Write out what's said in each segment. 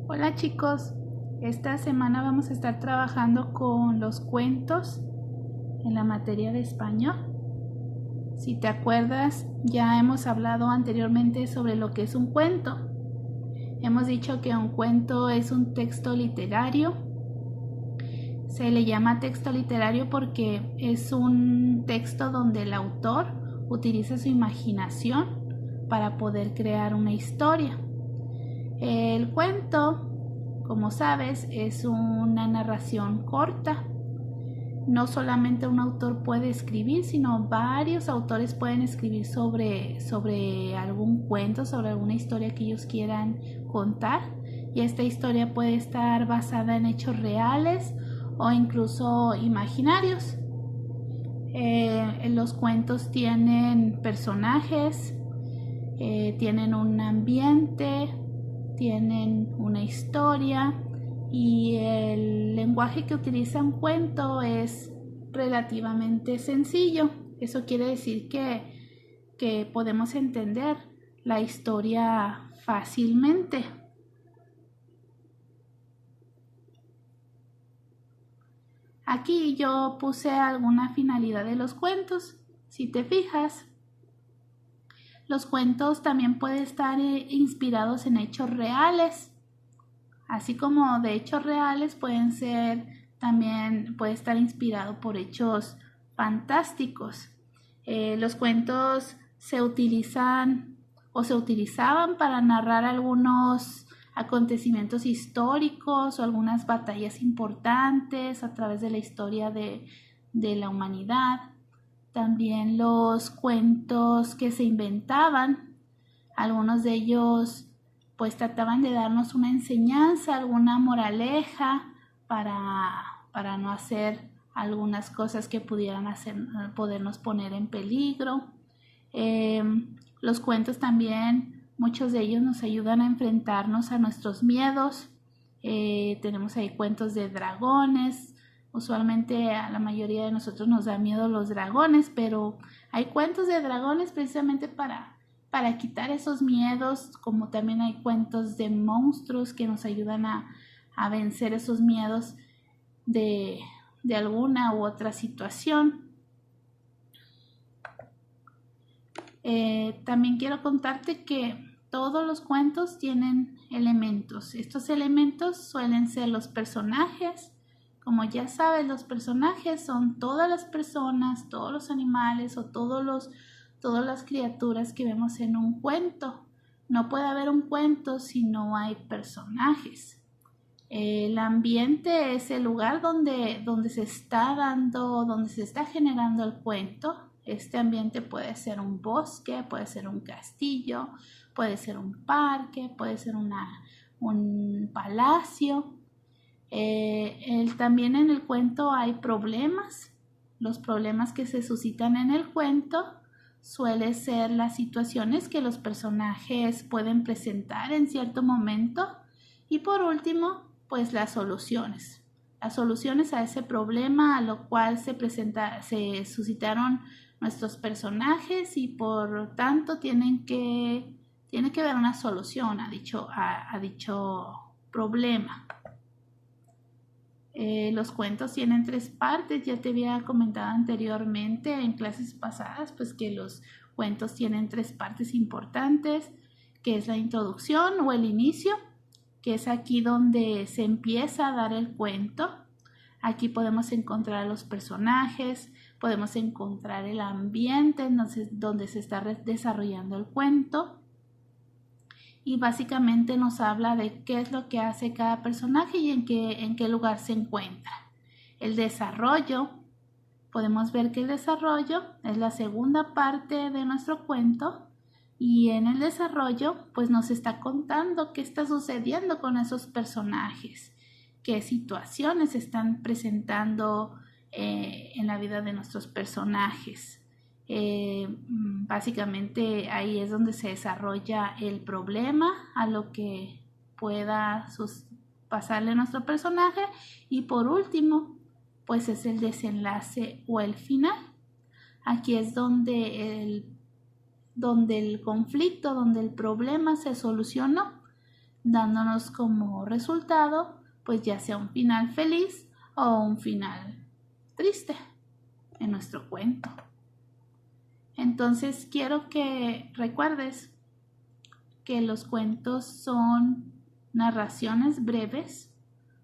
Hola chicos, esta semana vamos a estar trabajando con los cuentos en la materia de español. Si te acuerdas, ya hemos hablado anteriormente sobre lo que es un cuento. Hemos dicho que un cuento es un texto literario. Se le llama texto literario porque es un texto donde el autor utiliza su imaginación para poder crear una historia. El cuento, como sabes, es una narración corta. No solamente un autor puede escribir, sino varios autores pueden escribir sobre algún cuento, sobre alguna historia que ellos quieran contar. Y esta historia puede estar basada en hechos reales o incluso imaginarios. Los cuentos tienen personajes, tienen un ambiente, tienen una historia y el lenguaje que utiliza un cuento es relativamente sencillo. Eso quiere decir que podemos entender la historia fácilmente. Aquí yo puse alguna finalidad de los cuentos. Si te fijas, los cuentos también pueden estar inspirados en hechos reales, así como de hechos reales puede estar inspirado por hechos fantásticos. Los cuentos se utilizan o se utilizaban para narrar algunos acontecimientos históricos o algunas batallas importantes a través de la historia de la humanidad. También los cuentos que se inventaban, algunos de ellos pues trataban de darnos una enseñanza, alguna moraleja para no hacer algunas cosas que pudieran podernos poner en peligro. Los cuentos también, muchos de ellos nos ayudan a enfrentarnos a nuestros miedos. Tenemos ahí cuentos de dragones. Usualmente a la mayoría de nosotros nos da miedo los dragones, pero hay cuentos de dragones precisamente para quitar esos miedos, como también hay cuentos de monstruos que nos ayudan a vencer esos miedos de alguna u otra situación. También quiero contarte que todos los cuentos tienen elementos. Estos elementos suelen ser los personajes. Como ya sabes, los personajes son todas las personas, todos los animales o todas las criaturas que vemos en un cuento. No puede haber un cuento si no hay personajes. El ambiente es el lugar donde se está generando el cuento. Este ambiente puede ser un bosque, puede ser un castillo, puede ser un parque, puede ser un palacio. También en el cuento hay problemas. Los problemas que se suscitan en el cuento suelen ser las situaciones que los personajes pueden presentar en cierto momento. Y por último, pues las soluciones. Las soluciones a ese problema a lo cual se suscitaron nuestros personajes y por tanto tiene que haber una solución a dicho problema. Los cuentos tienen 3 partes. Ya te había comentado anteriormente en clases pasadas pues que los cuentos tienen 3 partes importantes, que es la introducción o el inicio, que es aquí donde se empieza a dar el cuento. Aquí podemos encontrar a los personajes, podemos encontrar el ambiente donde se está desarrollando el cuento. Y básicamente nos habla de qué es lo que hace cada personaje y en qué lugar se encuentra. El desarrollo, podemos ver que el desarrollo es la segunda parte de nuestro cuento y en el desarrollo pues nos está contando qué está sucediendo con esos personajes, qué situaciones se están presentando en la vida de nuestros personajes. Básicamente ahí es donde se desarrolla el problema a lo que pueda pasarle a nuestro personaje y por último pues es el desenlace o el final. Aquí es donde el conflicto, donde el problema se solucionó, dándonos como resultado pues ya sea un final feliz o un final triste en nuestro cuento. Entonces quiero que recuerdes que los cuentos son narraciones breves,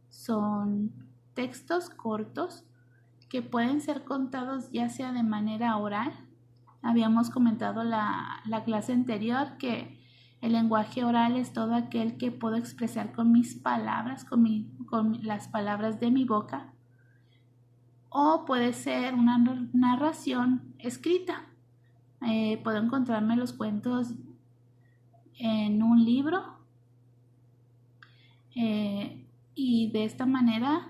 son textos cortos que pueden ser contados ya sea de manera oral. Habíamos comentado la clase anterior que el lenguaje oral es todo aquel que puedo expresar con mis palabras, con las palabras de mi boca, o puede ser una narración escrita. Puedo encontrarme los cuentos en un libro y de esta manera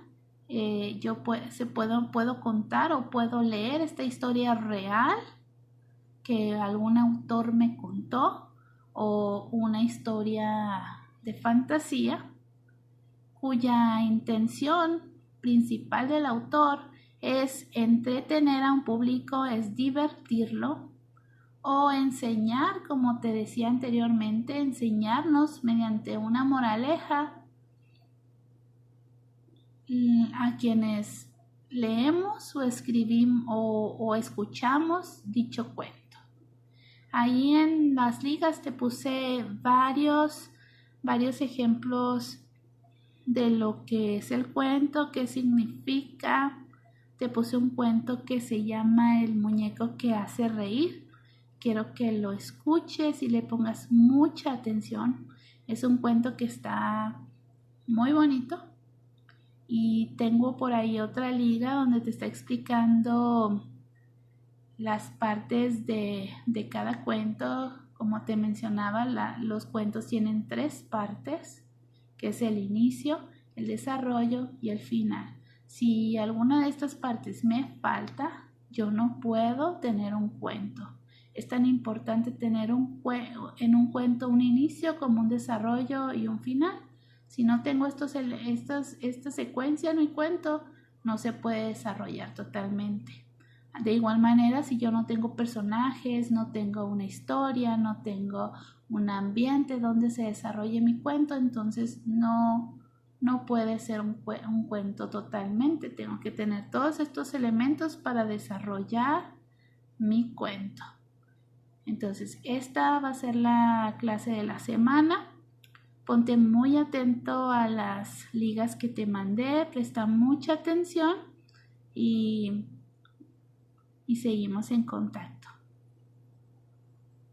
yo puedo contar o puedo leer esta historia real que algún autor me contó o una historia de fantasía cuya intención principal del autor es entretener a un público, es divertirlo o enseñar, como te decía anteriormente, enseñarnos mediante una moraleja a quienes leemos o escribimos o escuchamos dicho cuento. Ahí en las ligas te puse varios ejemplos de lo que es el cuento, qué significa. Te puse un cuento que se llama El muñeco que hace reír. Quiero que lo escuches y le pongas mucha atención. Es un cuento que está muy bonito. Y tengo por ahí otra liga donde te está explicando las partes de cada cuento. Como te mencionaba, los cuentos tienen 3 partes, que es el inicio, el desarrollo y el final. Si alguna de estas partes me falta, yo no puedo tener un cuento. Es tan importante tener en un cuento un inicio como un desarrollo y un final. Si no tengo esta secuencia en mi cuento, no se puede desarrollar totalmente. De igual manera, si yo no tengo personajes, no tengo una historia, no tengo un ambiente donde se desarrolle mi cuento, entonces no puede ser un cuento totalmente. Tengo que tener todos estos elementos para desarrollar mi cuento. Entonces, esta va a ser la clase de la semana. Ponte muy atento a las ligas que te mandé, presta mucha atención y seguimos en contacto.